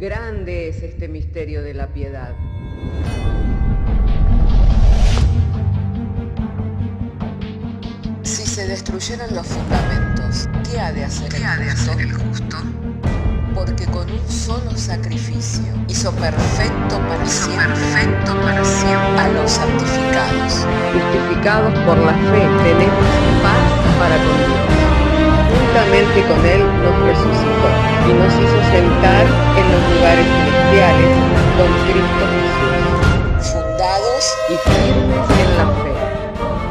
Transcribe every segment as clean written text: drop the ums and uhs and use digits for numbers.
Grande es este misterio de la piedad. Si se destruyeran los fundamentos, ¿qué ha de hacer el justo? Porque con un solo sacrificio hizo perfecto para siempre a los santificados. Justificados por la fe, tenemos paz para con Dios. Juntamente con Él nos resucitó y nos hizo sentar en los lugares celestiales con Cristo Jesús. Fundados Y firmes en la fe,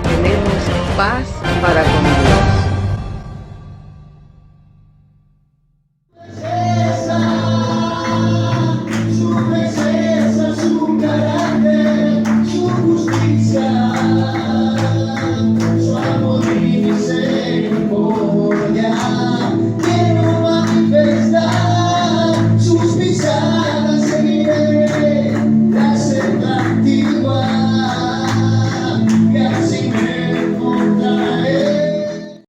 tenemos paz para con Dios.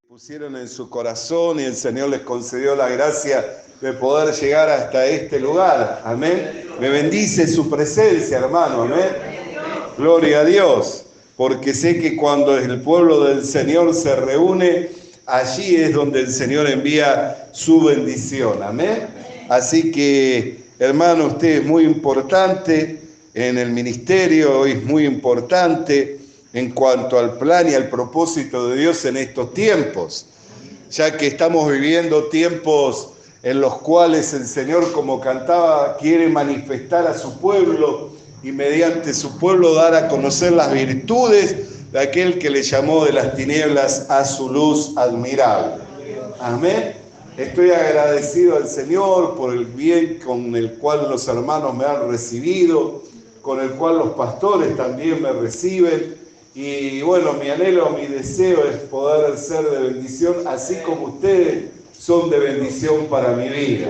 Pusieron en su corazón y el Señor les concedió la gracia de poder llegar hasta este lugar, amén. Me bendice su presencia, hermano, amén. Gloria a Dios, porque sé que cuando el pueblo del Señor se reúne, allí es donde el Señor envía su bendición, amén. Así que, hermano, usted es muy importante en el ministerio, hoy es muy importante en cuanto al plan y al propósito de Dios en estos tiempos, ya que estamos viviendo tiempos en los cuales el Señor, como cantaba, quiere manifestar a su pueblo y mediante su pueblo dar a conocer las virtudes de aquel que le llamó de las tinieblas a su luz admirable. Amén. Estoy agradecido al Señor por el bien con el cual los hermanos me han recibido, con el cual los pastores también me reciben. Y bueno, mi anhelo, mi deseo es poder ser de bendición, así como ustedes son de bendición para mi vida.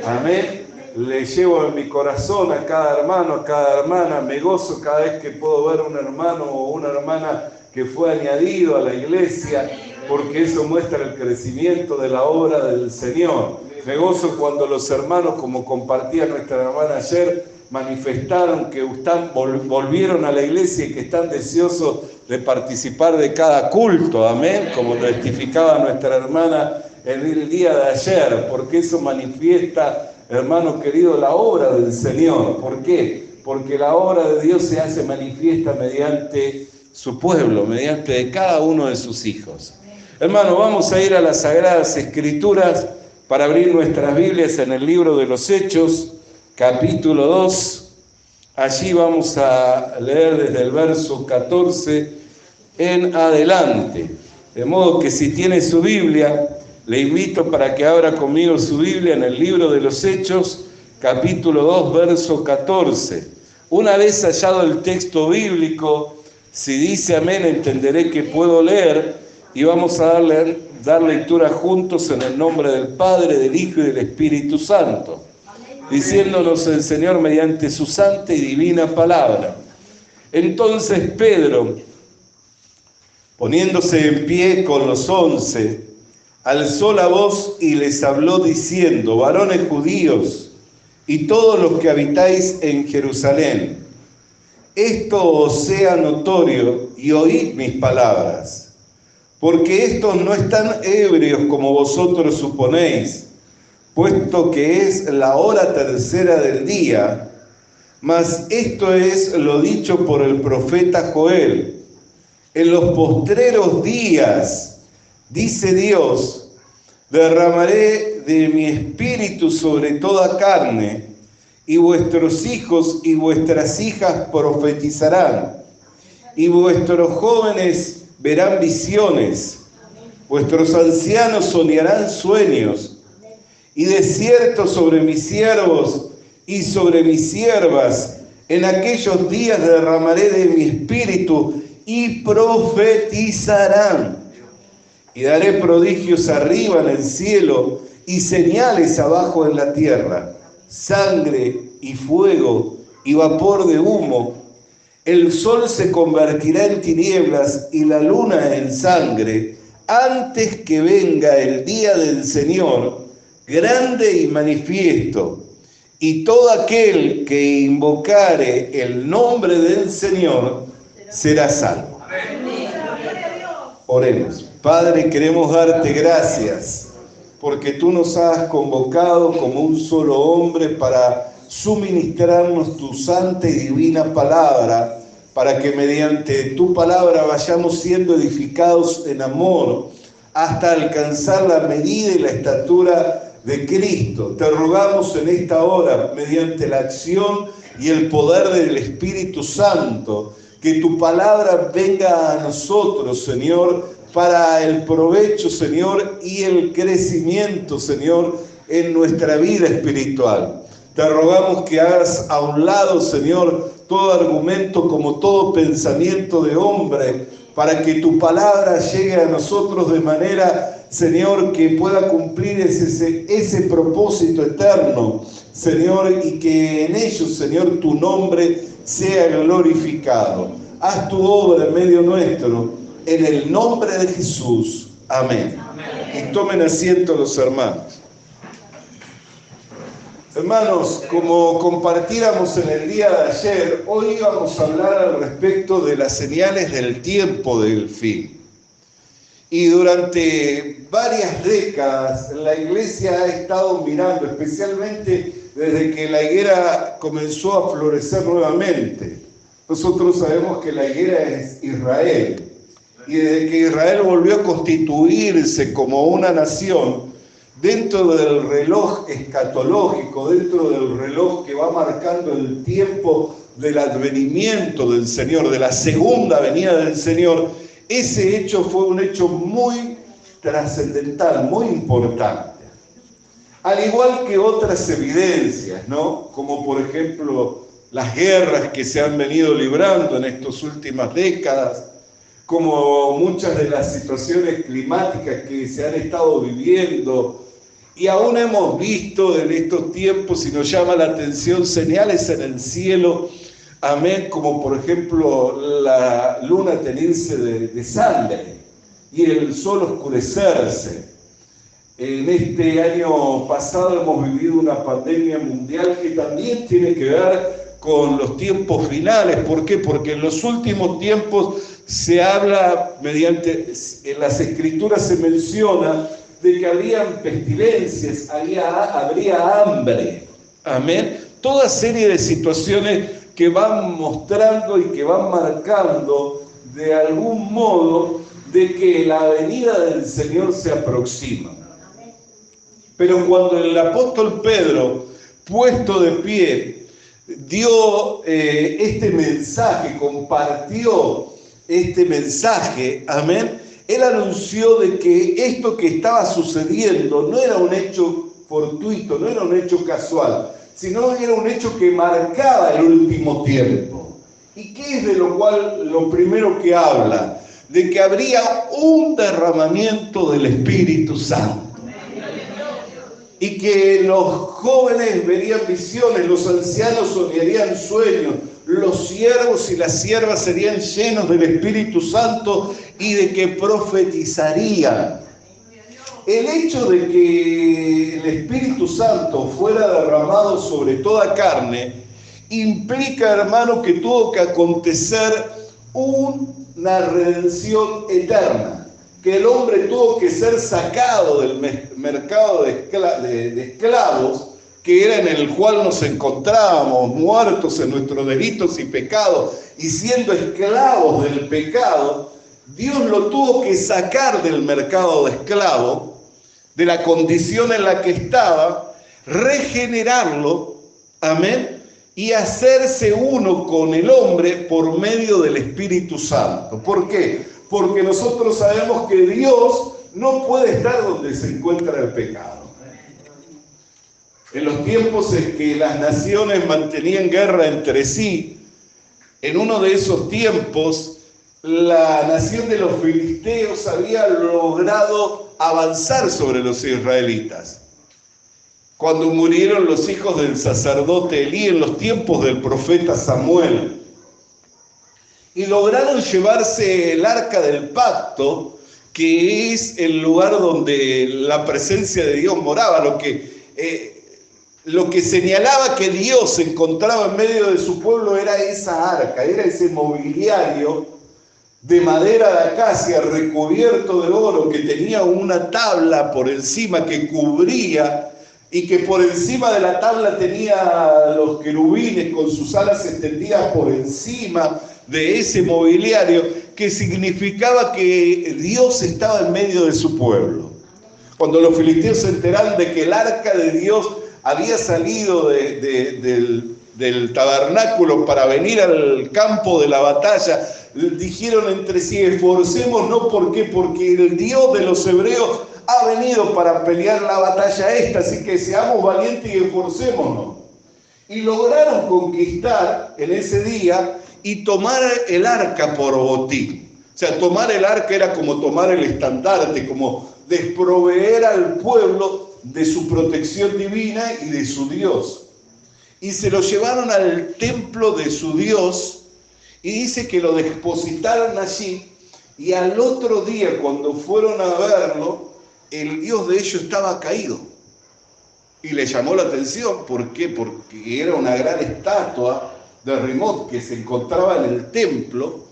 Amén. Le llevo en mi corazón a cada hermano, a cada hermana. Me gozo cada vez que puedo ver un hermano o una hermana que fue añadido a la iglesia, porque eso muestra el crecimiento de la obra del Señor. Me gozo cuando los hermanos, como compartía nuestra hermana ayer, manifestaron que volvieron a la iglesia y que están deseosos de participar de cada culto, amén, como testificaba nuestra hermana en el día de ayer, porque eso manifiesta, hermano querido, la obra del Señor. ¿Por qué? Porque la obra de Dios se hace manifiesta mediante su pueblo, mediante de cada uno de sus hijos. Hermano, vamos a ir a las Sagradas Escrituras para abrir nuestras Biblias en el libro de los Hechos, capítulo 2, allí vamos a leer desde el verso 14 en adelante. De modo que si tiene su Biblia, le invito para que abra conmigo su Biblia en el libro de los Hechos, capítulo 2, verso 14. Una vez hallado el texto bíblico, si dice amén, entenderé que puedo leer y vamos a dar lectura juntos en el nombre del Padre, del Hijo y del Espíritu Santo. Diciéndonos el Señor mediante su santa y divina palabra. Entonces Pedro, poniéndose en pie con los 11, alzó la voz y les habló diciendo: varones judíos y todos los que habitáis en Jerusalén, esto os sea notorio y oíd mis palabras, porque estos no están ebrios como vosotros suponéis, puesto que es la hora tercera del día, mas esto es lo dicho por el profeta Joel. En los postreros días, dice Dios, derramaré de mi espíritu sobre toda carne, y vuestros hijos y vuestras hijas profetizarán, y vuestros jóvenes verán visiones, vuestros ancianos soñarán sueños, y de cierto sobre mis siervos y sobre mis siervas, en aquellos días derramaré de mi espíritu y profetizarán. Y daré prodigios arriba en el cielo y señales abajo en la tierra, sangre y fuego y vapor de humo. El sol se convertirá en tinieblas y la luna en sangre, antes que venga el día del Señor, grande y manifiesto, y todo aquel que invocare el nombre del Señor será salvo. Oremos. Padre, queremos darte gracias porque tú nos has convocado como un solo hombre para suministrarnos tu santa y divina palabra, para que mediante tu palabra vayamos siendo edificados en amor hasta alcanzar la medida y la estatura de Cristo. Te rogamos en esta hora, mediante la acción y el poder del Espíritu Santo, que tu palabra venga a nosotros, Señor, para el provecho, Señor, y el crecimiento, Señor, en nuestra vida espiritual. Te rogamos que hagas a un lado, Señor, todo argumento como todo pensamiento de hombre, para que tu palabra llegue a nosotros de manera, Señor, que pueda cumplir ese propósito eterno, Señor, y que en ellos, Señor, tu nombre sea glorificado. Haz tu obra en medio nuestro, en el nombre de Jesús. Amén. Y tomen asiento los hermanos. Hermanos, como compartíamos en el día de ayer, hoy vamos a hablar al respecto de las señales del tiempo del fin. Y durante varias décadas la iglesia ha estado mirando, especialmente desde que la higuera comenzó a florecer nuevamente. Nosotros sabemos que la higuera es Israel. Y desde que Israel volvió a constituirse como una nación, dentro del reloj escatológico, dentro del reloj que va marcando el tiempo del advenimiento del Señor, de la segunda venida del Señor, ese hecho fue un hecho muy trascendental, muy importante. Al igual que otras evidencias, ¿no? Como por ejemplo las guerras que se han venido librando en estas últimas décadas, como muchas de las situaciones climáticas que se han estado viviendo, y aún hemos visto en estos tiempos, y nos llama la atención, señales en el cielo, amén, como por ejemplo la luna teñirse de sangre y el sol oscurecerse. En este año pasado hemos vivido una pandemia mundial que también tiene que ver con los tiempos finales. ¿Por qué? Porque en los últimos tiempos se habla, en las escrituras se menciona de que habrían pestilencias, habría hambre, amén. Toda serie de situaciones que van mostrando y que van marcando de algún modo de que la venida del Señor se aproxima. Pero cuando el apóstol Pedro, puesto de pie, dio este mensaje, compartió este mensaje, amén, él anunció de que esto que estaba sucediendo no era un hecho fortuito, no era un hecho casual, sino era un hecho que marcaba el último tiempo. ¿Y qué es de lo cual lo primero que habla? De que habría un derramamiento del Espíritu Santo. Y que los jóvenes verían visiones, los ancianos soñarían sueños, los siervos y las siervas serían llenos del Espíritu Santo y de que profetizarían. El hecho de que el Espíritu Santo fuera derramado sobre toda carne implica, hermano, que tuvo que acontecer una redención eterna, que el hombre tuvo que ser sacado del mercado de esclavos, que era en el cual nos encontrábamos muertos en nuestros delitos y pecados, y siendo esclavos del pecado, Dios lo tuvo que sacar del mercado de esclavo, de la condición en la que estaba, regenerarlo, amén, y hacerse uno con el hombre por medio del Espíritu Santo. ¿Por qué? Porque nosotros sabemos que Dios no puede estar donde se encuentra el pecado. En los tiempos en que las naciones mantenían guerra entre sí, en uno de esos tiempos, la nación de los filisteos había logrado avanzar sobre los israelitas. Cuando murieron los hijos del sacerdote Elí en los tiempos del profeta Samuel, y lograron llevarse el arca del pacto, que es el lugar donde la presencia de Dios moraba, lo que lo que señalaba que Dios se encontraba en medio de su pueblo era esa arca, era ese mobiliario de madera de acacia recubierto de oro que tenía una tabla por encima que cubría y que por encima de la tabla tenía los querubines con sus alas extendidas por encima de ese mobiliario, que significaba que Dios estaba en medio de su pueblo. Cuando los filisteos se enteraron de que el arca de Dios había salido del tabernáculo para venir al campo de la batalla, dijeron entre sí: esforcémonos. ¿Por qué? Porque el Dios de los hebreos ha venido para pelear la batalla esta, así que seamos valientes y esforcémonos. Y lograron conquistar en ese día y tomar el arca por botín. O sea, tomar el arca era como tomar el estandarte, como desproveer al pueblo de su protección divina y de su Dios. Y se lo llevaron al templo de su Dios y dice que lo depositaron allí, y al otro día cuando fueron a verlo, el Dios de ellos estaba caído. Y le llamó la atención. ¿Por qué? Porque era una gran estatua de Rimot que se encontraba en el templo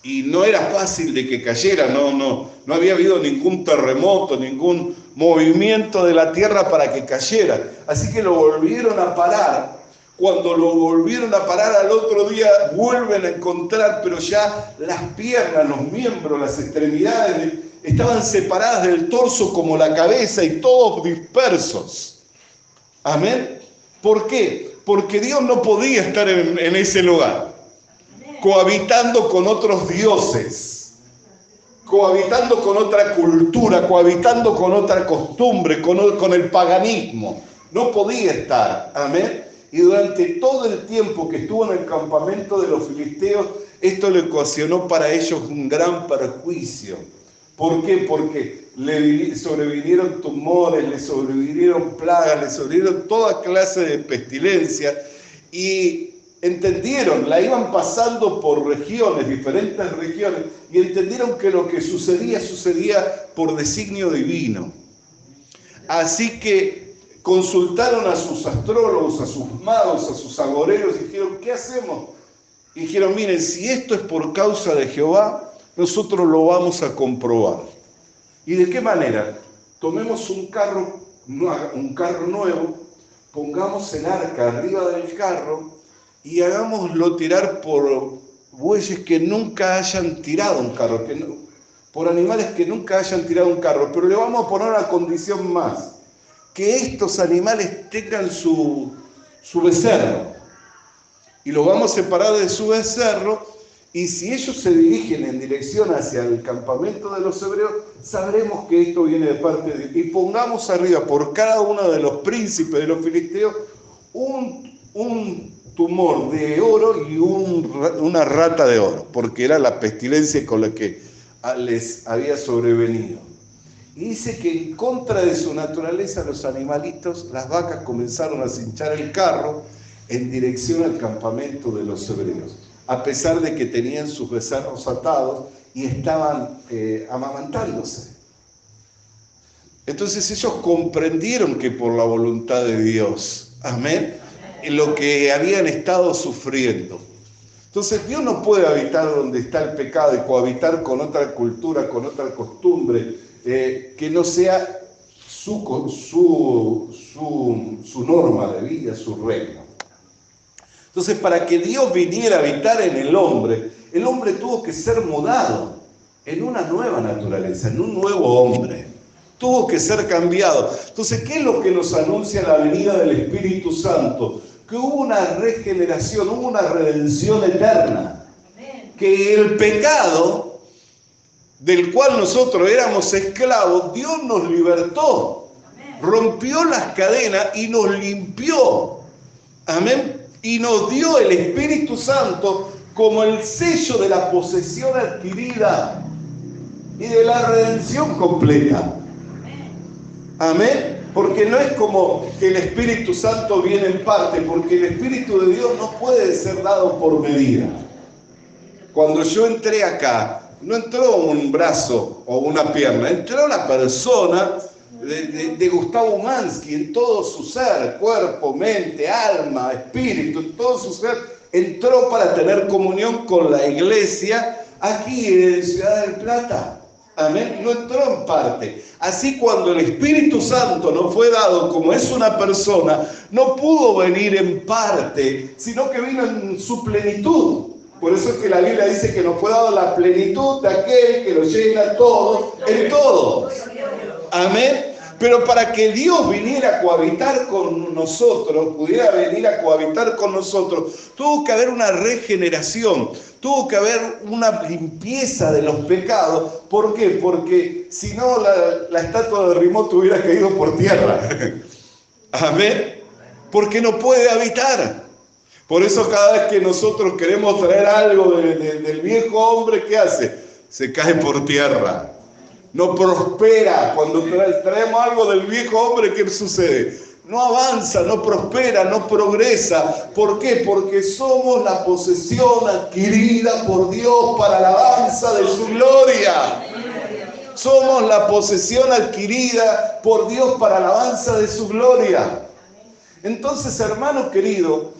y no era fácil de que cayera, no había habido ningún terremoto, ningún movimiento de la tierra para que cayera. Así que lo volvieron a parar. Cuando lo volvieron a parar al otro día, vuelven a encontrar, pero ya las piernas, los miembros, las extremidades estaban separadas del torso como la cabeza y todos dispersos. Amén. ¿Por qué? Porque Dios no podía estar en ese lugar, cohabitando con otros dioses, cohabitando con otra cultura, cohabitando con otra costumbre, con el paganismo. No podía estar. Amén. Y durante todo el tiempo que estuvo en el campamento de los filisteos, esto le ocasionó para ellos un gran perjuicio. ¿Por qué? Porque le sobrevinieron tumores, le sobrevinieron plagas, le sobrevivieron toda clase de pestilencia, y entendieron, la iban pasando por regiones, diferentes regiones, y entendieron que lo que sucedía por designio divino. Así que consultaron a sus astrólogos, a sus magos, a sus agoreros, y dijeron: ¿qué hacemos? Y dijeron: miren, si esto es por causa de Jehová, nosotros lo vamos a comprobar. ¿Y de qué manera? Tomemos un carro nuevo, pongamos el arca arriba del carro y hagámoslo tirar por bueyes que nunca hayan tirado un carro, por animales que nunca hayan tirado un carro. Pero le vamos a poner una condición más: que estos animales tengan su becerro, y lo vamos a separar de su becerro, y si ellos se dirigen en dirección hacia el campamento de los hebreos, sabremos que esto viene de parte de Dios. Y pongamos arriba por cada uno de los príncipes de los filisteos un tumor de oro y una rata de oro, porque era la pestilencia con la que les había sobrevenido. Y dice que en contra de su naturaleza, los animalitos, las vacas, comenzaron a cinchar el carro en dirección al campamento de los hebreos, a pesar de que tenían sus becerros atados y estaban amamantándose. Entonces ellos comprendieron que por la voluntad de Dios, amén, lo que habían estado sufriendo. Entonces Dios no puede habitar donde está el pecado y cohabitar con otra cultura, con otra costumbre, que no sea su norma de vida, su reino. Entonces, para que Dios viniera a habitar en el hombre tuvo que ser mudado en una nueva naturaleza, en un nuevo hombre. Tuvo que ser cambiado. Entonces, ¿qué es lo que nos anuncia la venida del Espíritu Santo? Que hubo una regeneración, hubo una redención eterna. Que el pecado del cual nosotros éramos esclavos, Dios nos libertó. Rompió las cadenas y nos limpió. Amén. Y nos dio el Espíritu Santo como el sello de la posesión adquirida y de la redención completa. Amén. Porque no es como que el Espíritu Santo viene en parte, porque el Espíritu de Dios no puede ser dado por medida. Cuando yo entré acá, no entró un brazo o una pierna, entró una persona de Gustavo Umansky, en todo su ser, cuerpo, mente, alma, espíritu, en todo su ser, entró para tener comunión con la iglesia aquí en Ciudad del Plata. Amén. No entró en parte. Así, cuando el Espíritu Santo nos fue dado como es una persona, no pudo venir en parte, sino que vino en su plenitud. Por eso es que la Biblia dice que nos fue dado la plenitud de aquel que lo llena todo en todo. Amén. Pero para que Dios viniera a cohabitar con nosotros, pudiera venir a cohabitar con nosotros, tuvo que haber una regeneración, tuvo que haber una limpieza de los pecados. ¿Por qué? Porque si no, la estatua de Rimot hubiera caído por tierra. Amén. Porque no puede habitar. Por eso cada vez que nosotros queremos traer algo del viejo hombre, ¿qué hace? Se cae por tierra. No prospera. Cuando traemos algo del viejo hombre, ¿qué sucede? No avanza, no prospera, no progresa. ¿Por qué? Porque somos la posesión adquirida por Dios para la alabanza de su gloria. Somos la posesión adquirida por Dios para la alabanza de su gloria. Entonces, hermano querido,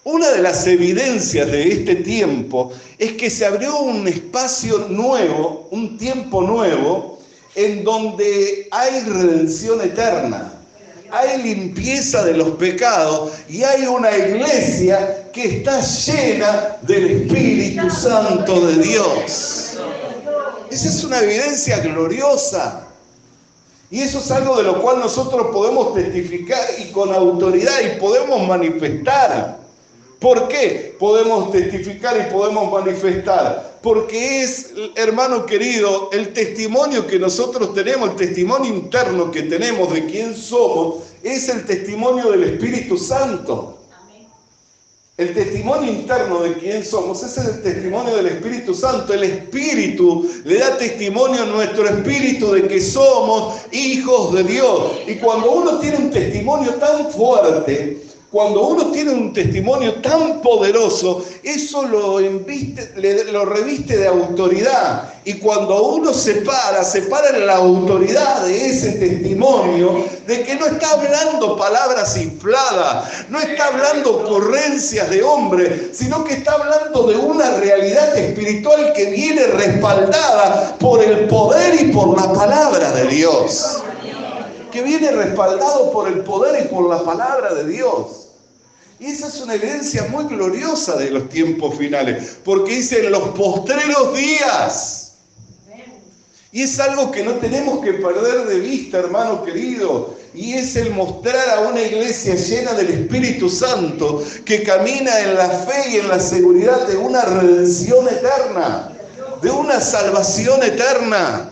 una de las evidencias de este tiempo es que se abrió un espacio nuevo, un tiempo nuevo, en donde hay redención eterna, hay limpieza de los pecados y hay una iglesia que está llena del Espíritu Santo de Dios. Esa es una evidencia gloriosa. Y eso es algo de lo cual nosotros podemos testificar y con autoridad y podemos manifestar. ¿Por qué podemos testificar y podemos manifestar? Porque es, hermano querido, el testimonio que nosotros tenemos, el testimonio interno que tenemos de quién somos, es el testimonio del Espíritu Santo. El testimonio interno de quién somos, ese es el testimonio del Espíritu Santo. El Espíritu le da testimonio a nuestro espíritu de que somos hijos de Dios. Y cuando uno tiene un testimonio tan fuerte, cuando uno tiene un testimonio tan poderoso, eso lo reviste de autoridad. Y cuando uno se para en la autoridad de ese testimonio, de que no está hablando palabras infladas, no está hablando ocurrencias de hombre, sino que está hablando de una realidad espiritual que viene respaldada por el poder y por la palabra de Dios. Que viene respaldado por el poder y por la palabra de Dios. Y esa es una evidencia muy gloriosa de los tiempos finales, porque dice en los postreros días. Y es algo que no tenemos que perder de vista, hermano querido, y es el mostrar a una iglesia llena del Espíritu Santo, que camina en la fe y en la seguridad de una redención eterna, de una salvación eterna.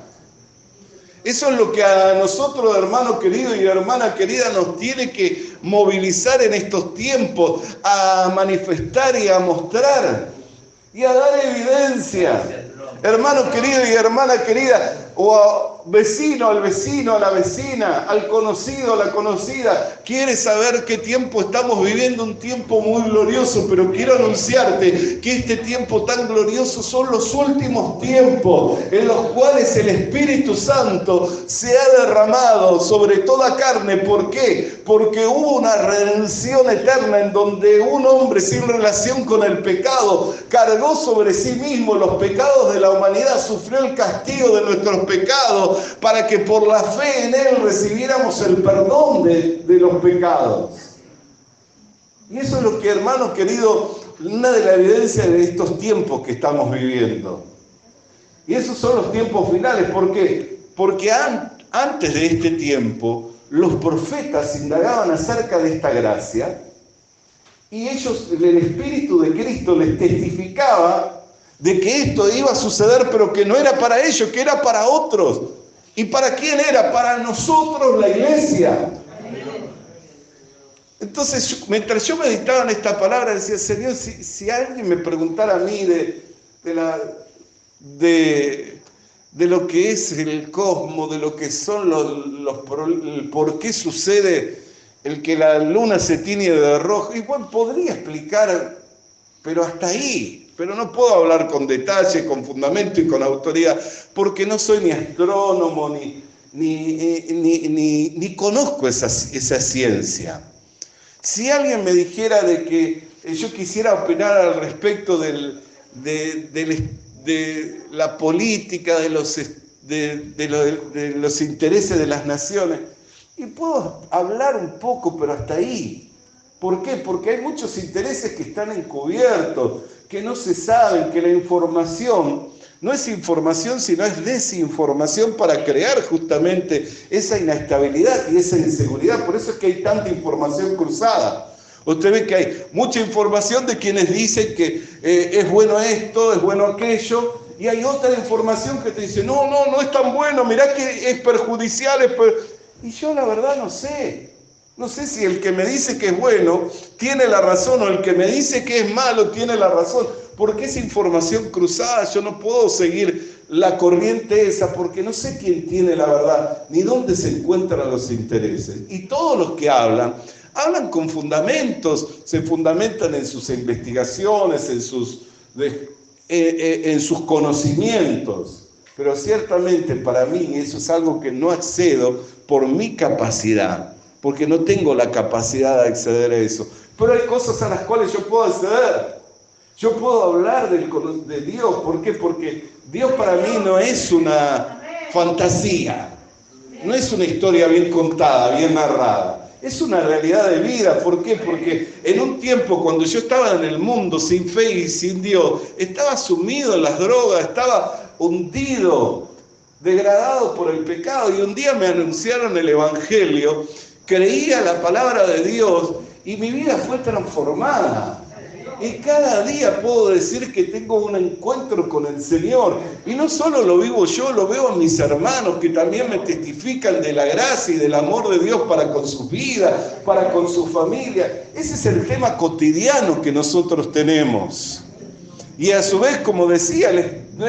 Eso es lo que a nosotros, hermano querido y hermana querida, nos tiene que movilizar en estos tiempos, a manifestar y a mostrar y a dar evidencia. Hermano querido y hermana querida, o a vecino, al vecino, a la vecina, al conocido, a la conocida, ¿quieres saber qué tiempo estamos viviendo? Un tiempo muy glorioso, pero quiero anunciarte que este tiempo tan glorioso son los últimos tiempos en los cuales el Espíritu Santo se ha derramado sobre toda carne. ¿Por qué? Porque hubo una redención eterna en donde un hombre sin relación con el pecado cargó sobre sí mismo los pecados de la humanidad, sufrió el castigo de nuestros pecados para que por la fe en Él recibiéramos el perdón de los pecados. Y eso es lo que, hermano querido, una de las evidencias de estos tiempos que estamos viviendo. Y esos son los tiempos finales. ¿Por qué? Porque antes de este tiempo, los profetas indagaban acerca de esta gracia y ellos, el Espíritu de Cristo les testificaba de que esto iba a suceder, pero que no era para ellos, que era para otros. ¿Y para quién era? Para nosotros, la iglesia. Entonces, mientras yo meditaba en esta palabra, decía, Señor, si alguien me preguntara a mí de lo que es el cosmos, de lo que son el por qué sucede el que la luna se tiñe de rojo, igual podría explicar, pero hasta ahí. Pero no puedo hablar con detalle, con fundamento y con autoridad, porque no soy ni astrónomo, ni conozco esa ciencia. Si alguien me dijera de que yo quisiera opinar al respecto de la política, de los intereses de las naciones, y puedo hablar un poco, pero hasta ahí. ¿Por qué? Porque hay muchos intereses que están encubiertos, que no se saben, que la información no es información, sino es desinformación para crear justamente esa inestabilidad y esa inseguridad. Por eso es que hay tanta información cruzada. Usted ve que hay mucha información de quienes dicen que es bueno esto, es bueno aquello, y hay otra información que te dice, no es tan bueno, mirá que es perjudicial. Y yo la verdad no sé. No sé si el que me dice que es bueno tiene la razón o el que me dice que es malo tiene la razón. Porque es información cruzada, yo no puedo seguir la corriente esa porque no sé quién tiene la verdad ni dónde se encuentran los intereses. Y todos los que hablan con fundamentos, se fundamentan en sus investigaciones, en sus conocimientos. Pero ciertamente para mí eso es algo que no accedo por mi capacidad, porque no tengo la capacidad de acceder a eso. Pero hay cosas a las cuales yo puedo acceder. Yo puedo hablar de Dios. ¿Por qué? Porque Dios para mí no es una fantasía, no es una historia bien contada, bien narrada. Es una realidad de vida. ¿Por qué? Porque en un tiempo cuando yo estaba en el mundo sin fe y sin Dios, estaba sumido en las drogas, estaba hundido, degradado por el pecado. Y un día me anunciaron el Evangelio, creía la palabra de Dios y mi vida fue transformada. Y cada día puedo decir que tengo un encuentro con el Señor. Y no solo lo vivo yo, lo veo en mis hermanos que también me testifican de la gracia y del amor de Dios para con sus vidas, para con su familia. Ese es el tema cotidiano que nosotros tenemos. Y a su vez, como decía,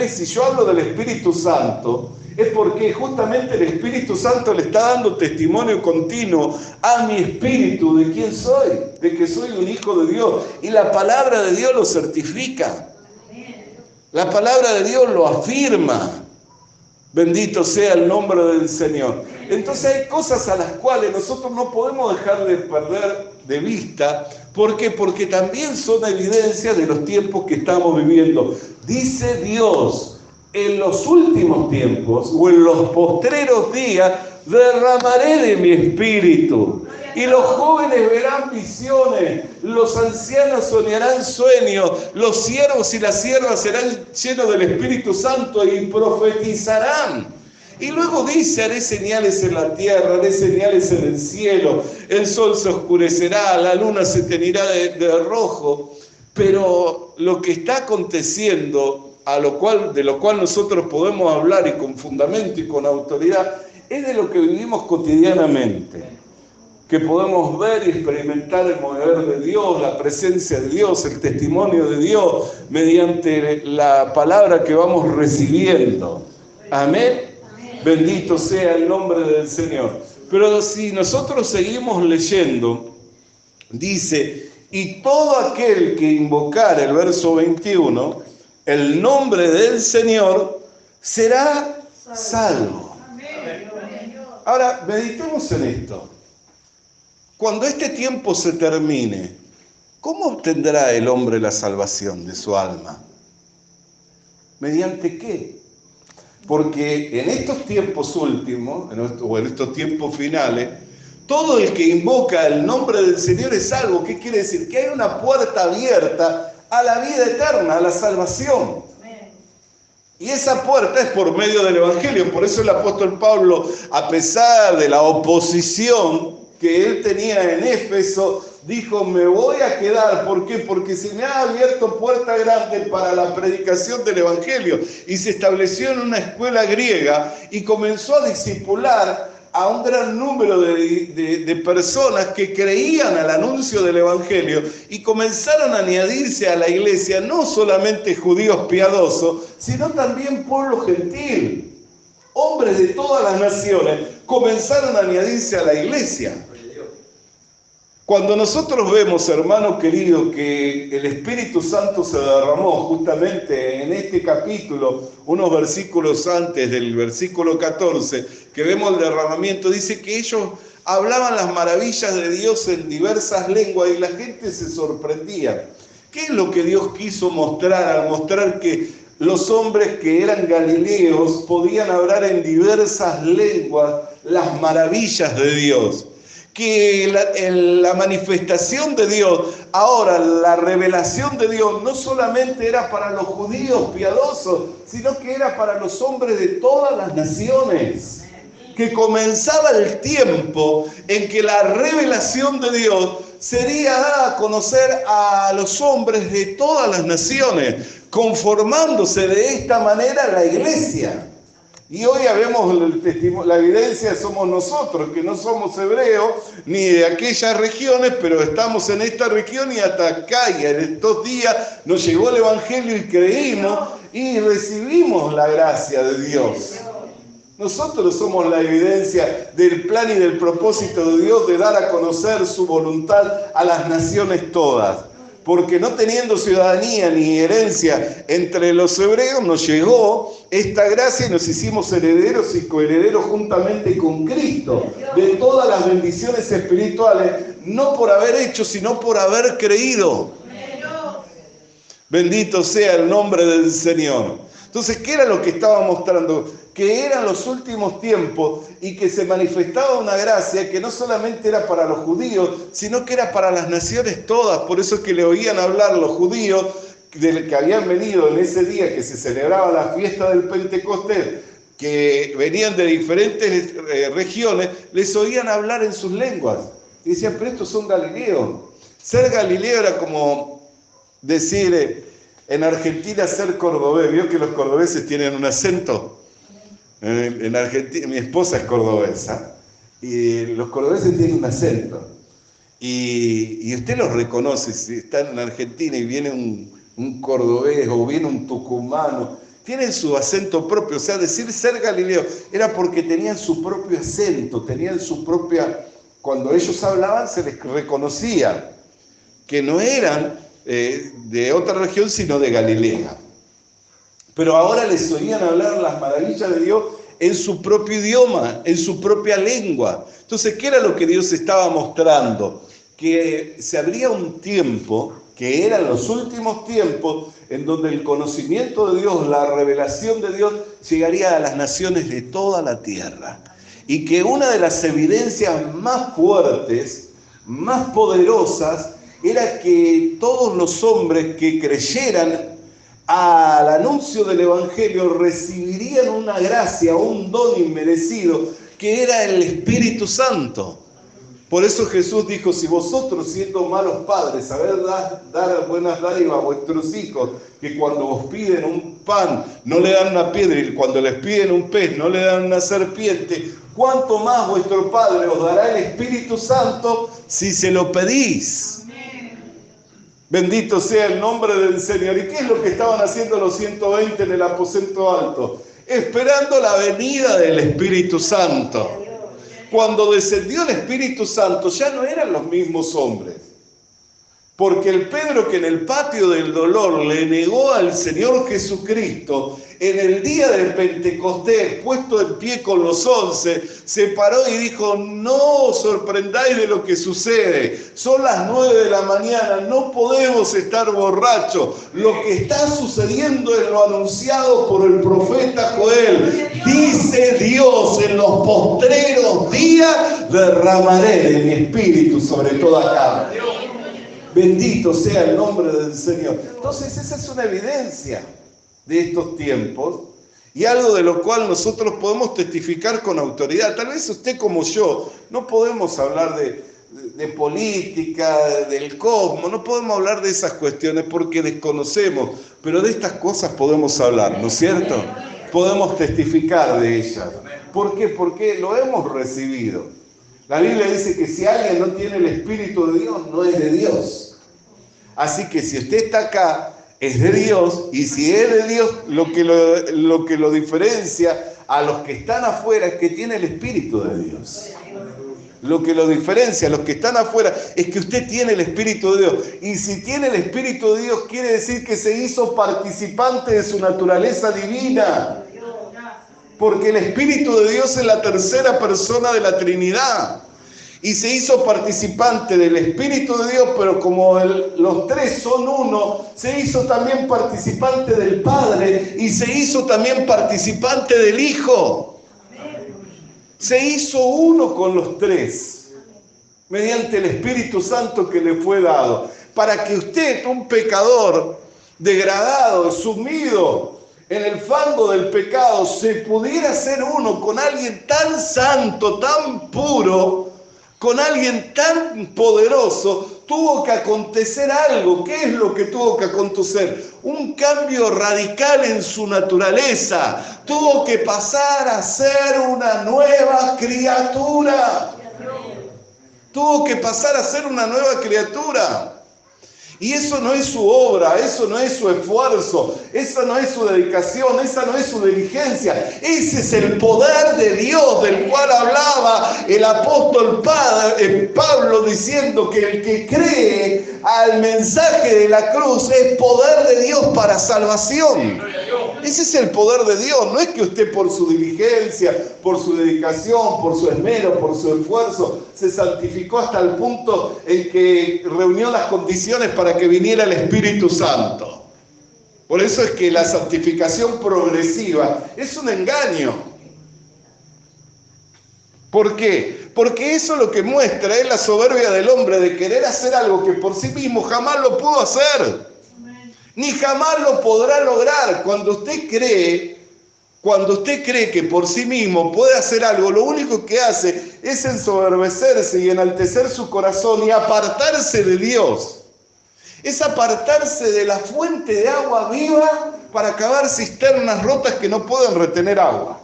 si yo hablo del Espíritu Santo, es porque justamente el Espíritu Santo le está dando testimonio continuo a mi espíritu de quién soy, de que soy un hijo de Dios. Y la palabra de Dios lo certifica. La palabra de Dios lo afirma. Bendito sea el nombre del Señor. Entonces hay cosas a las cuales nosotros no podemos dejar de perder de vista. ¿Por qué? Porque también son evidencia de los tiempos que estamos viviendo. Dice Dios, en los últimos tiempos o en los postreros días derramaré de mi espíritu. Y los jóvenes verán visiones, los ancianos soñarán sueños, los siervos y las siervas serán llenos del Espíritu Santo y profetizarán. Y luego dice, haré señales en la tierra, haré señales en el cielo, el sol se oscurecerá, la luna se teñirá de rojo. Pero lo que está aconteciendo, de lo cual nosotros podemos hablar y con fundamento y con autoridad, es de lo que vivimos cotidianamente, que podemos ver y experimentar el mover de Dios, la presencia de Dios, el testimonio de Dios, mediante la palabra que vamos recibiendo. Amén. Bendito sea el nombre del Señor. Pero si nosotros seguimos leyendo, dice, y todo aquel que invocar, el verso 21, el nombre del Señor, será salvo. Ahora, meditemos en esto. Cuando este tiempo se termine, ¿cómo obtendrá el hombre la salvación de su alma? ¿Mediante qué? Porque en estos tiempos últimos, o en estos tiempos finales, todo el que invoca el nombre del Señor es salvo. ¿Qué quiere decir? Que hay una puerta abierta a la vida eterna, a la salvación. Y esa puerta es por medio del Evangelio. Por eso el apóstol Pablo, a pesar de la oposición que él tenía en Éfeso, dijo, me voy a quedar. ¿Por qué? Porque se me ha abierto puerta grande para la predicación del Evangelio. Y se estableció en una escuela griega y comenzó a discipular a un gran número de personas que creían al anuncio del Evangelio y comenzaron a añadirse a la iglesia no solamente judíos piadosos, sino también pueblo gentil. Hombres de todas las naciones comenzaron a añadirse a la iglesia. Cuando nosotros vemos, hermano querido, que el Espíritu Santo se derramó justamente en este capítulo, unos versículos antes del versículo 14, que vemos el derramamiento, dice que ellos hablaban las maravillas de Dios en diversas lenguas y la gente se sorprendía. ¿Qué es lo que Dios quiso mostrar al mostrar que los hombres que eran galileos podían hablar en diversas lenguas las maravillas de Dios? Que la manifestación de Dios, ahora la revelación de Dios, no solamente era para los judíos piadosos, sino que era para los hombres de todas las naciones. Que comenzaba el tiempo en que la revelación de Dios sería dada a conocer a los hombres de todas las naciones, conformándose de esta manera la iglesia. Y hoy ya vemos la evidencia, somos nosotros, que no somos hebreos ni de aquellas regiones, pero estamos en esta región y hasta acá, y en estos días nos llegó el Evangelio y creímos y recibimos la gracia de Dios. Nosotros somos la evidencia del plan y del propósito de Dios de dar a conocer su voluntad a las naciones todas. Porque no teniendo ciudadanía ni herencia entre los hebreos, nos llegó esta gracia y nos hicimos herederos y coherederos juntamente con Cristo de todas las bendiciones espirituales, no por haber hecho, sino por haber creído. Bendito sea el nombre del Señor. Entonces, ¿qué era lo que estaba mostrando? Que eran los últimos tiempos y que se manifestaba una gracia que no solamente era para los judíos, sino que era para las naciones todas. Por eso es que le oían hablar los judíos que habían venido en ese día que se celebraba la fiesta del Pentecostés, que venían de diferentes regiones, les oían hablar en sus lenguas. Y decían, pero estos son galileos. Ser galileo era como decir, en Argentina ser cordobés. ¿Vio que los cordobeses tienen un acento? En Argentina, mi esposa es cordobesa y los cordobeses tienen un acento y usted los reconoce. Si están en Argentina y viene un cordobés o viene un tucumano, tienen su acento propio. O sea, decir ser galileo era porque tenían su propio acento, tenían su propia... Cuando ellos hablaban se les reconocía que no eran de otra región sino de Galilea. Pero ahora les oían hablar las maravillas de Dios en su propio idioma, en su propia lengua. Entonces, ¿qué era lo que Dios estaba mostrando? Que se abría un tiempo, que eran los últimos tiempos, en donde el conocimiento de Dios, la revelación de Dios, llegaría a las naciones de toda la tierra. Y que una de las evidencias más fuertes, más poderosas, era que todos los hombres que creyeran al anuncio del Evangelio recibirían una gracia, un don inmerecido, que era el Espíritu Santo. Por eso Jesús dijo, si vosotros siendo malos padres sabéis dar buenas dádivas a vuestros hijos, que cuando os piden un pan no le dan una piedra y cuando les piden un pez no le dan una serpiente, ¿cuánto más vuestro Padre os dará el Espíritu Santo si se lo pedís? Bendito sea el nombre del Señor. ¿Y qué es lo que estaban haciendo los 120 en el aposento alto? Esperando la venida del Espíritu Santo. Cuando descendió el Espíritu Santo ya no eran los mismos hombres. Porque el Pedro que en el patio del dolor le negó al Señor Jesucristo, en el día del Pentecostés, puesto en pie con los 11, se paró y dijo, no os sorprendáis de lo que sucede. Son las 9 de la mañana, no podemos estar borrachos. Lo que está sucediendo es lo anunciado por el profeta Joel. Dice Dios, en los postreros días derramaré de mi espíritu sobre toda carne. Bendito sea el nombre del Señor. Entonces esa es una evidencia de estos tiempos y algo de lo cual nosotros podemos testificar con autoridad. Tal vez usted como yo no podemos hablar de política, del cosmos, no podemos hablar de esas cuestiones porque desconocemos, pero de estas cosas podemos hablar, ¿no es cierto? Podemos testificar de ellas. ¿Por qué? Porque lo hemos recibido. La Biblia dice que si alguien no tiene el Espíritu de Dios, no es de Dios. Así que si usted está acá, es de Dios, y si es de Dios, lo que lo diferencia a los que están afuera es que tiene el Espíritu de Dios. Lo que lo diferencia, los que están afuera, es que usted tiene el Espíritu de Dios. Y si tiene el Espíritu de Dios, quiere decir que se hizo participante de su naturaleza divina. Porque el Espíritu de Dios es la tercera persona de la Trinidad. Y se hizo participante del Espíritu de Dios, pero como los tres son uno, se hizo también participante del Padre y se hizo también participante del Hijo. Se hizo uno con los tres, mediante el Espíritu Santo que le fue dado, para que usted, un pecador degradado, sumido en el fango del pecado, se pudiera hacer uno con alguien tan santo, tan puro, con alguien tan poderoso. Tuvo que acontecer algo. ¿Qué es lo que tuvo que acontecer? Un cambio radical en su naturaleza. Tuvo que pasar a ser una nueva criatura. Tuvo que pasar a ser una nueva criatura. Y eso no es su obra, eso no es su esfuerzo, esa no es su dedicación, esa no es su diligencia. Ese es el poder de Dios del cual hablaba el apóstol Pablo, diciendo que el que cree al mensaje de la cruz es poder de Dios para salvación. Ese es el poder de Dios. No es que usted por su diligencia, por su dedicación, por su esmero, por su esfuerzo, se santificó hasta el punto en que reunió las condiciones para que viniera el Espíritu Santo. Por eso es que la santificación progresiva es un engaño. ¿Por qué? Porque eso lo que muestra es la soberbia del hombre de querer hacer algo que por sí mismo jamás lo pudo hacer. Ni jamás lo podrá lograr. Cuando usted cree que por sí mismo puede hacer algo, lo único que hace es ensoberbecerse y enaltecer su corazón y apartarse de Dios. Es apartarse de la fuente de agua viva para cavar cisternas rotas que no pueden retener agua.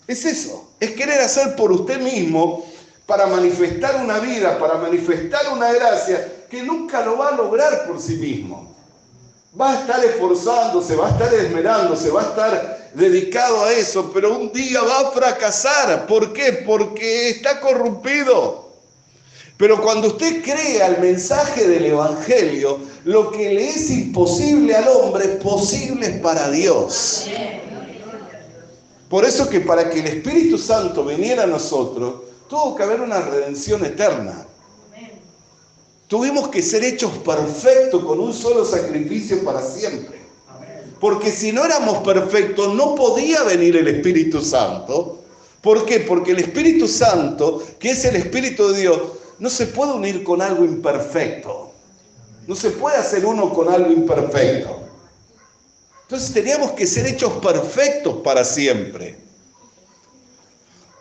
Es eso, es querer hacer por usted mismo para manifestar una vida, para manifestar una gracia que nunca lo va a lograr por sí mismo. Va a estar esforzándose, va a estar esmerándose, va a estar dedicado a eso, pero un día va a fracasar. ¿Por qué? Porque está corrompido. Pero cuando usted cree al mensaje del Evangelio, lo que le es imposible al hombre, posible es para Dios. Por eso que para que el Espíritu Santo viniera a nosotros, tuvo que haber una redención eterna. Tuvimos que ser hechos perfectos con un solo sacrificio para siempre. Porque si no éramos perfectos, no podía venir el Espíritu Santo. ¿Por qué? Porque el Espíritu Santo, que es el Espíritu de Dios, no se puede unir con algo imperfecto. No se puede hacer uno con algo imperfecto. Entonces teníamos que ser hechos perfectos para siempre.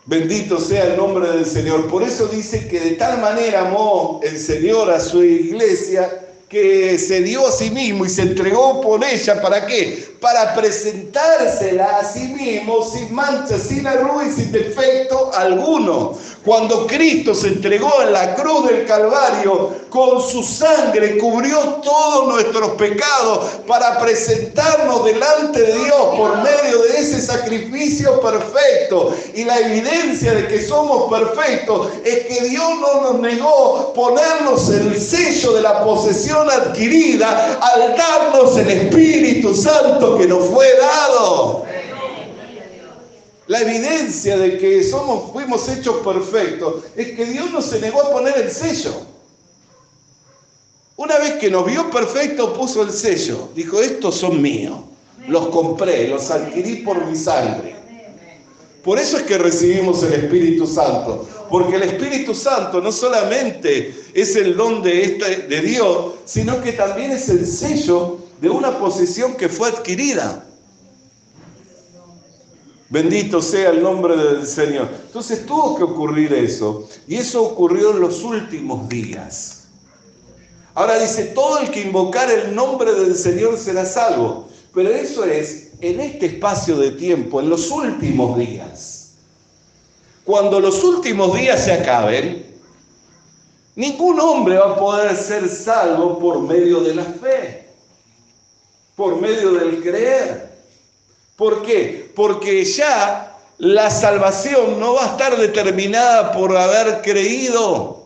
Bendito sea el nombre del Señor. Por eso dice que de tal manera amó el Señor a su iglesia que se dio a sí mismo y se entregó por ella. ¿Para qué? Para presentársela a sí mismo sin mancha, sin arruga y sin defecto alguno. Cuando Cristo se entregó en la cruz del Calvario, con su sangre cubrió todos nuestros pecados para presentarnos delante de Dios por medio de ese sacrificio perfecto. Y la evidencia de que somos perfectos es que Dios no nos negó ponernos el sello de la posesión adquirida al darnos el Espíritu Santo que nos fue dado. La evidencia de que fuimos hechos perfectos es que Dios no se negó a poner el sello. Una vez que nos vio perfectos, puso el sello. Dijo, estos son míos. Los compré, los adquirí por mi sangre. Por eso es que recibimos el Espíritu Santo. Porque el Espíritu Santo no solamente es el don de Dios, sino que también es el sello de una posesión que fue adquirida. Bendito sea el nombre del Señor. Entonces tuvo que ocurrir eso. Y eso ocurrió en los últimos días. Ahora dice, todo el que invocar el nombre del Señor será salvo. Pero eso es en este espacio de tiempo, en los últimos días. Cuando los últimos días se acaben, ningún hombre va a poder ser salvo por medio de la fe, por medio del creer. ¿Por qué? Porque ya La salvación no va a estar determinada por haber creído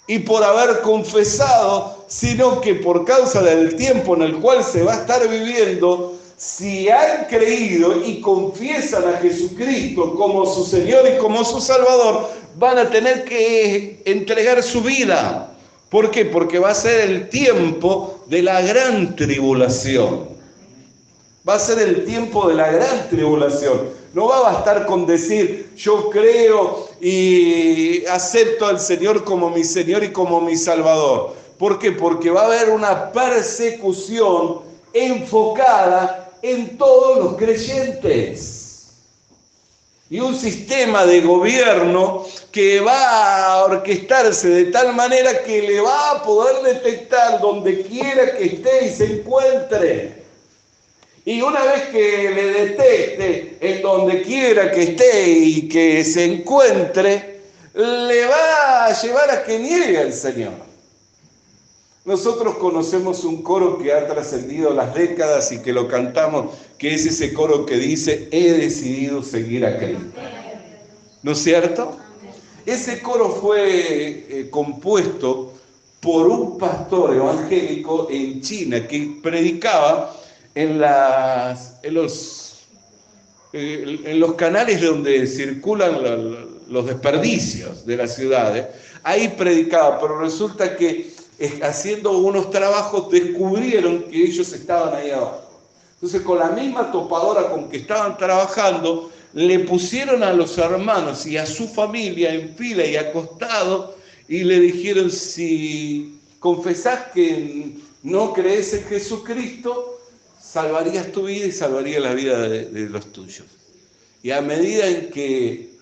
y por haber confesado, sino que por causa del tiempo en el cual se va a estar viviendo, si han creído y confiesan a Jesucristo como su Señor y como su Salvador, van a tener que entregar su vida. ¿Por qué? Porque va a ser el tiempo de la gran tribulación. Va a ser el tiempo de la gran tribulación. No va a bastar con decir, yo creo y acepto al Señor como mi Señor y como mi Salvador. ¿Por qué? Porque va a haber una persecución enfocada en todos los creyentes. Y un sistema de gobierno que va a orquestarse de tal manera que le va a poder detectar donde quiera que esté y se encuentre. Y una vez que le detecte en donde quiera que esté y que se encuentre, le va a llevar a que niegue al Señor. Nosotros conocemos un coro que ha trascendido las décadas y que lo cantamos, que es ese coro que dice, he decidido seguir a Cristo. ¿No es cierto? Ese coro fue compuesto por un pastor evangélico en China que predicaba en los canales donde circulan los desperdicios de las ciudades. Ahí predicaba, pero resulta que haciendo unos trabajos descubrieron que ellos estaban ahí abajo. Entonces, con la misma topadora con que estaban trabajando, le pusieron a los hermanos y a su familia en fila y acostado y le dijeron, si confesás que no crees en Jesucristo, salvarías tu vida y salvarías la vida de los tuyos. Y a medida en que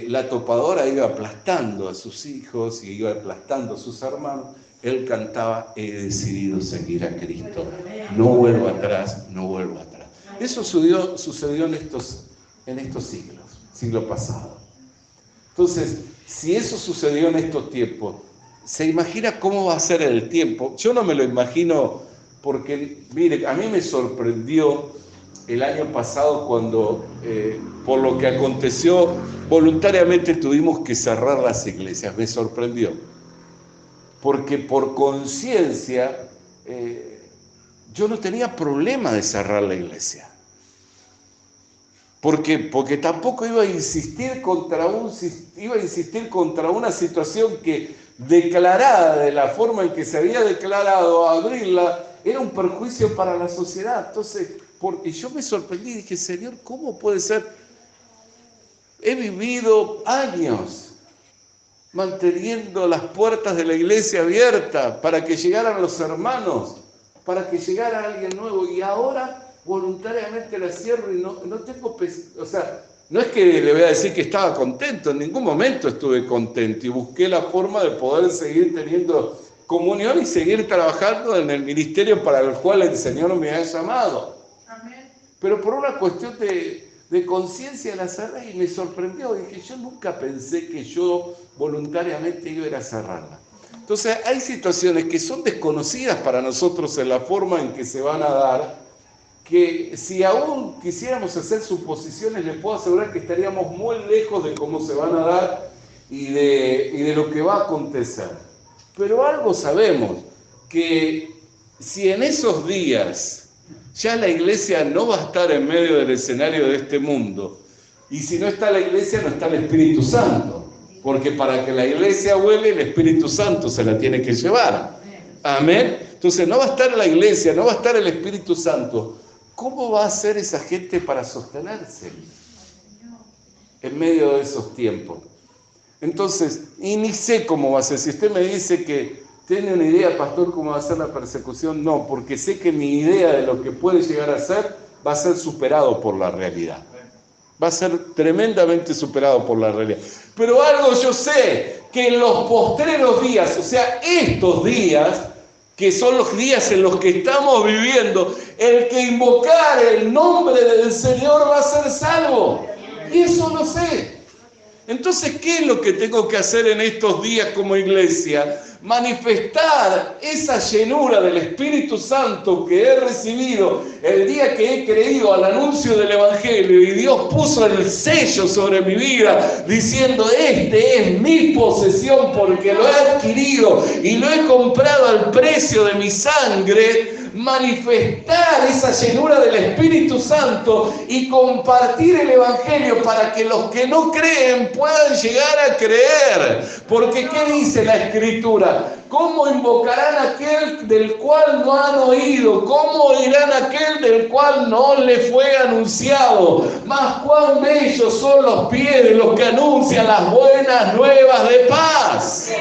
la topadora iba aplastando a sus hijos y iba aplastando a sus hermanos, él cantaba, he decidido seguir a Cristo. No vuelvo atrás, no vuelvo atrás. Eso sucedió en estos siglo pasado. Entonces, si eso sucedió en estos tiempos, ¿se imagina cómo va a ser el tiempo? Yo no me lo imagino porque, mire, a mí me sorprendió el año pasado cuando, por lo que aconteció, voluntariamente tuvimos que cerrar las iglesias. Me sorprendió. Porque por conciencia, yo no tenía problema de cerrar la iglesia. ¿Por qué? Porque tampoco iba a insistir contra una situación que, declarada de la forma en que se había declarado, abrirla, era un perjuicio para la sociedad. Entonces, porque yo me sorprendí y dije, Señor, ¿cómo puede ser? He vivido años manteniendo las puertas de la iglesia abiertas para que llegaran los hermanos, para que llegara alguien nuevo, y ahora voluntariamente la cierro y no tengo, o sea, no es que le voy a decir que estaba contento, en ningún momento estuve contento y busqué la forma de poder seguir teniendo comunión y seguir trabajando en el ministerio para el cual el Señor me ha llamado. Amén. Pero por una cuestión de conciencia la cerré y me sorprendió. Dije, yo nunca pensé que yo voluntariamente iba a ir a cerrarla. Entonces hay situaciones que son desconocidas para nosotros en la forma en que se van a dar, que si aún quisiéramos hacer suposiciones, les puedo asegurar que estaríamos muy lejos de cómo se van a dar y de lo que va a acontecer. Pero algo sabemos, que si en esos días ya la iglesia no va a estar en medio del escenario de este mundo, y si no está la iglesia, no está el Espíritu Santo, porque para que la iglesia vuele, el Espíritu Santo se la tiene que llevar. Amén. Entonces no va a estar la iglesia, no va a estar el Espíritu Santo. ¿Cómo va a hacer esa gente para sostenerse en medio de esos tiempos? Entonces, y ni sé cómo va a ser. Si usted me dice que tiene una idea, pastor, cómo va a ser la persecución, no, porque sé que mi idea de lo que puede llegar a ser va a ser superado por la realidad. Va a ser tremendamente superado por la realidad. Pero algo yo sé, que en los postreros días, o sea, estos días, que son los días en los que estamos viviendo, el que invocar el nombre del Señor va a ser salvo. Y eso lo sé. Entonces, ¿qué es lo que tengo que hacer en estos días como iglesia? Manifestar esa llenura del Espíritu Santo que he recibido el día que he creído al anuncio del Evangelio y Dios puso el sello sobre mi vida diciendo: este es mi posesión porque lo he adquirido y lo he comprado al precio de mi sangre. Manifestar esa llenura del Espíritu Santo y compartir el Evangelio para que los que no creen puedan llegar a creer. Porque ¿qué dice la Escritura? ¿Cómo invocarán a aquel del cual no han oído? ¿Cómo oirán a aquel del cual no le fue anunciado? Mas cuán bellos son los pies de los que anuncian las buenas nuevas de paz.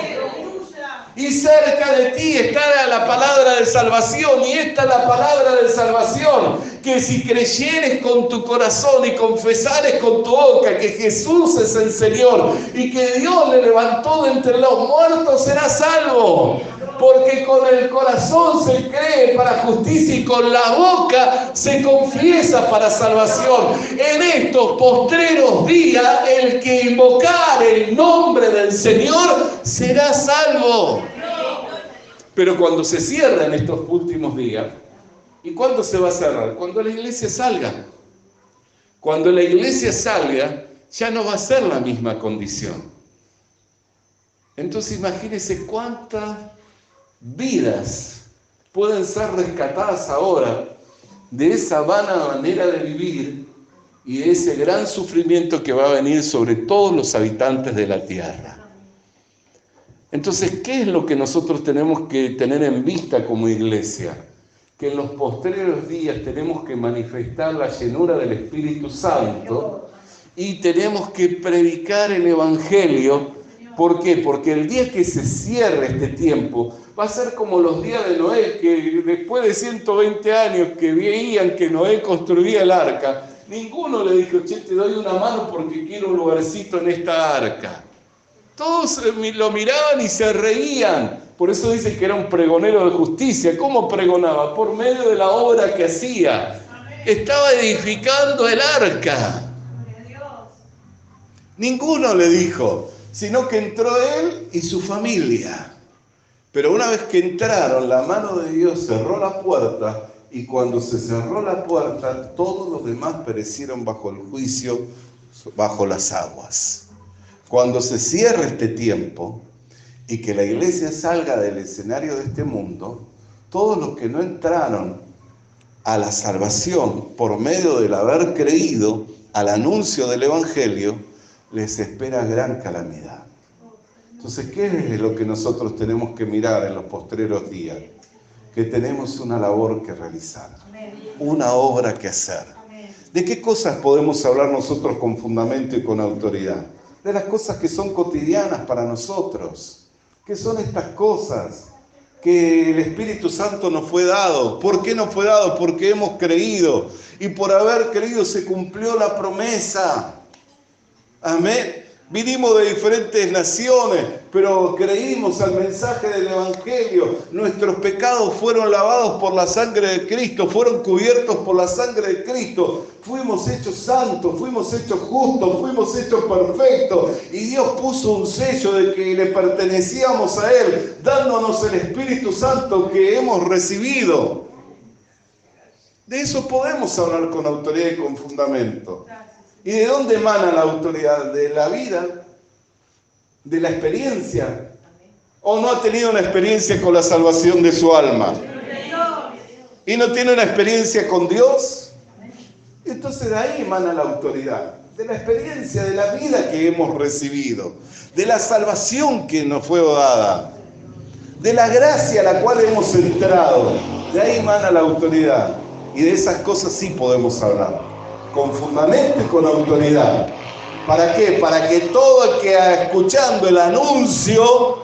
Y cerca de ti está la palabra de salvación. Y esta es la palabra de salvación: que si creyeres con tu corazón y confesares con tu boca que Jesús es el Señor y que Dios le levantó de entre los muertos, serás salvo. Porque con el corazón se cree para justicia y con la boca se confiesa para salvación. En estos postreros días, el que invocar el nombre del Señor será salvo. Pero cuando se cierran estos últimos días, ¿y cuándo se va a cerrar? Cuando la iglesia salga. Cuando la iglesia salga, ya no va a ser la misma condición. Entonces imagínense cuántas vidas pueden ser rescatadas ahora de esa vana manera de vivir y de ese gran sufrimiento que va a venir sobre todos los habitantes de la tierra. Entonces, ¿qué es lo que nosotros tenemos que tener en vista como iglesia? Que en los postreros días tenemos que manifestar la llenura del Espíritu Santo y tenemos que predicar el Evangelio. ¿Por qué? Porque el día que se cierre este tiempo va a ser como los días de Noé, que después de 120 años que veían que Noé construía el arca, ninguno le dijo: che, te doy una mano porque quiero un lugarcito en esta arca. Todos lo miraban y se reían. Por eso dicen que era un pregonero de justicia. ¿Cómo pregonaba? Por medio de la obra que hacía. Estaba edificando el arca. Ninguno le dijo, sino que entró él y su familia. Pero una vez que entraron, la mano de Dios cerró la puerta, y cuando se cerró la puerta, todos los demás perecieron bajo el juicio, bajo las aguas. Cuando se cierre este tiempo y que la iglesia salga del escenario de este mundo, todos los que no entraron a la salvación por medio del haber creído al anuncio del Evangelio, les espera gran calamidad. Entonces, ¿qué es lo que nosotros tenemos que mirar en los postreros días? Que tenemos una labor que realizar, una obra que hacer. ¿De qué cosas podemos hablar nosotros con fundamento y con autoridad? De las cosas que son cotidianas para nosotros. ¿Qué son estas cosas que el Espíritu Santo nos fue dado? ¿Por qué nos fue dado? Porque hemos creído. Y por haber creído se cumplió la promesa. Amén. Vinimos de diferentes naciones, pero creímos al mensaje del Evangelio. Nuestros pecados fueron lavados por la sangre de Cristo, fueron cubiertos por la sangre de Cristo. Fuimos hechos santos, fuimos hechos justos, fuimos hechos perfectos. Y Dios puso un sello de que le pertenecíamos a Él, dándonos el Espíritu Santo que hemos recibido. De eso podemos hablar con autoridad y con fundamento. ¿Y de dónde emana la autoridad? ¿De la vida? ¿De la experiencia? ¿O no ha tenido una experiencia con la salvación de su alma? ¿Y no tiene una experiencia con Dios? Entonces de ahí emana la autoridad. De la experiencia, de la vida que hemos recibido. De la salvación que nos fue dada. De la gracia a la cual hemos entrado. De ahí emana la autoridad. Y de esas cosas sí podemos hablar. Con fundamento y con autoridad. ¿Para qué? Para que todo el que escuchando el anuncio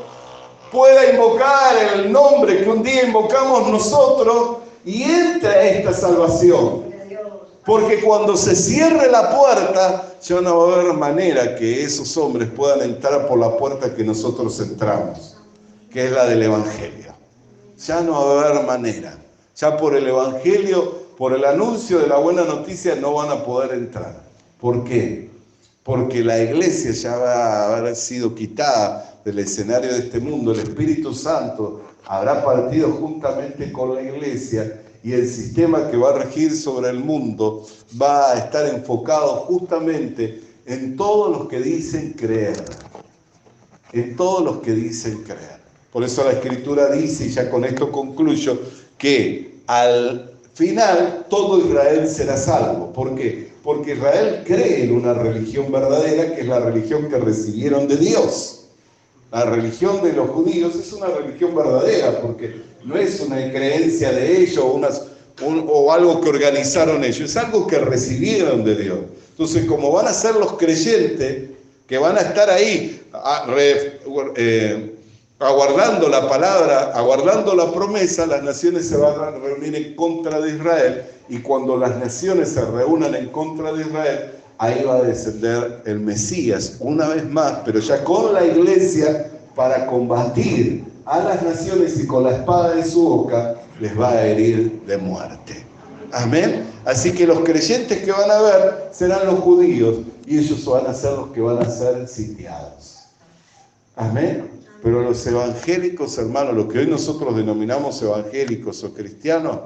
pueda invocar el nombre que un día invocamos nosotros y entre a esta salvación. Porque cuando se cierre la puerta, ya no va a haber manera que esos hombres puedan entrar por la puerta que nosotros entramos, que es la del Evangelio. Ya no va a haber manera. Ya por el Evangelio, por el anuncio de la buena noticia, no van a poder entrar. ¿Por qué? porque la iglesia ya va a haber sido quitada del escenario de este mundo. El Espíritu Santo habrá partido juntamente con la iglesia y el sistema que va a regir sobre el mundo va a estar enfocado justamente en todos los que dicen creer. En todos los que dicen creer. Por eso la Escritura dice, y ya con esto concluyo, que al final todo Israel será salvo. ¿Por qué? Porque Israel cree en una religión verdadera, que es la religión que recibieron de Dios. La religión de los judíos es una religión verdadera, porque no es una creencia de ellos o algo que organizaron ellos, es algo que recibieron de Dios. Entonces, como van a ser los creyentes que van a estar ahí aguardando la palabra, aguardando la promesa, las naciones se van a reunir en contra de Israel, y cuando las naciones se reúnan en contra de Israel, ahí va a descender el Mesías una vez más, pero ya con la iglesia, para combatir a las naciones, y con la espada de su boca les va a herir de muerte. Amén. Así que los creyentes que van a ver serán los judíos, y ellos van a ser los que van a ser sitiados. Amén. Pero los evangélicos, hermanos, lo que hoy nosotros denominamos evangélicos o cristianos,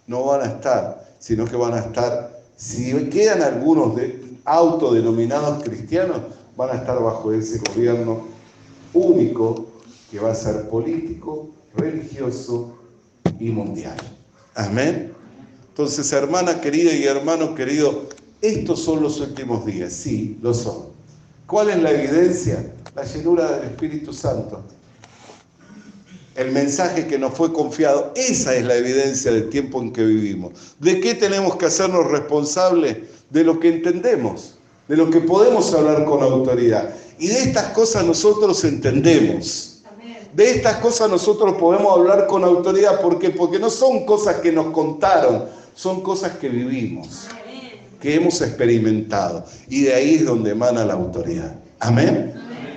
no van a estar, sino que van a estar, si quedan algunos autodenominados cristianos, van a estar bajo ese gobierno único que va a ser político, religioso y mundial. Amén. Entonces, hermana querida y hermano querido, estos son los últimos días. Sí, lo son. ¿Cuál es la evidencia? La llenura del Espíritu Santo. El mensaje que nos fue confiado, esa es la evidencia del tiempo en que vivimos. ¿De qué tenemos que hacernos responsables? De lo que entendemos, de lo que podemos hablar con autoridad. Y de estas cosas nosotros entendemos. De estas cosas nosotros podemos hablar con autoridad. ¿Por qué? Porque no son cosas que nos contaron, son cosas que vivimos, que hemos experimentado. Y de ahí es donde emana la autoridad. Amén.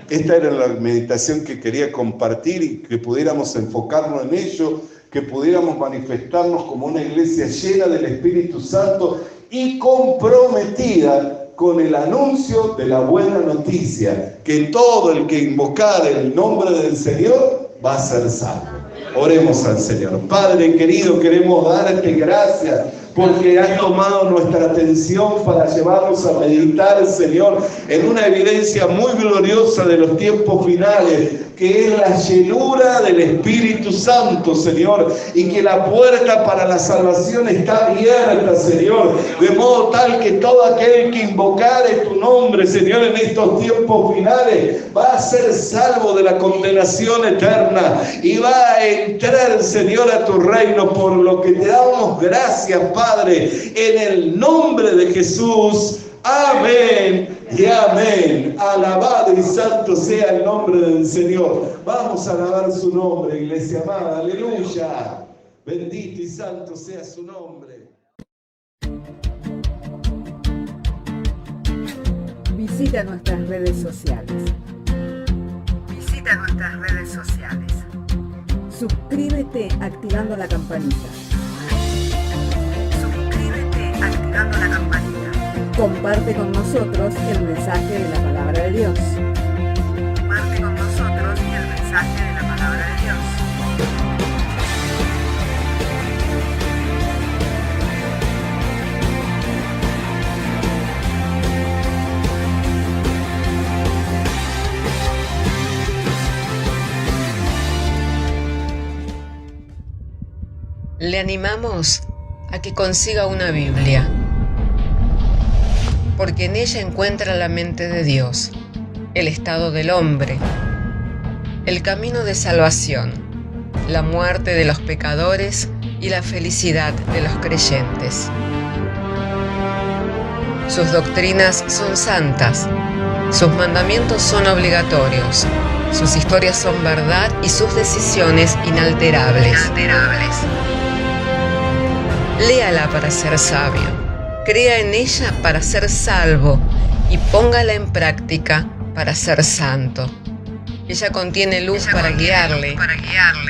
Esta era la meditación que quería compartir, y que pudiéramos enfocarnos en ello, que pudiéramos manifestarnos como una iglesia llena del Espíritu Santo y comprometida con el anuncio de la buena noticia, que todo el que invocare el nombre del Señor va a ser salvo. Oremos al Señor. Padre querido, queremos darte gracias porque has tomado nuestra atención para llevarnos a meditar, Señor, en una evidencia muy gloriosa de los tiempos finales, que es la llenura del Espíritu Santo, Señor, y que la puerta para la salvación está abierta, Señor, de modo tal que todo aquel que invocare tu nombre, Señor, en estos tiempos finales, va a ser salvo de la condenación eterna y va a entrar, Señor, a tu reino, por lo que te damos gracias, Padre, en el nombre de Jesús. Amén y amén. Alabado y santo sea el nombre del Señor. Vamos a alabar su nombre, iglesia amada. Aleluya. Bendito y santo sea su nombre. Visita nuestras redes sociales. Suscríbete activando la campanita. Comparte con nosotros el mensaje de la palabra de Dios. Le animamos a que consiga una Biblia, porque en ella encuentra la mente de Dios, el estado del hombre, el camino de salvación, la muerte de los pecadores y la felicidad de los creyentes. Sus doctrinas son santas, sus mandamientos son obligatorios, sus historias son verdad y sus decisiones inalterables. Léala para ser sabio, crea en ella para ser salvo y póngala en práctica para ser santo. Ella contiene luz para guiarle,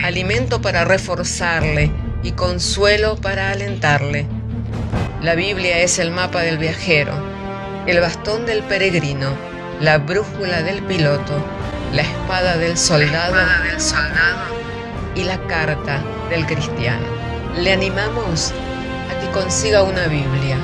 alimento para reforzarle y consuelo para alentarle. La Biblia es el mapa del viajero, el bastón del peregrino, la brújula del piloto, la espada del soldado y la carta del cristiano. Le animamos a que consiga una Biblia,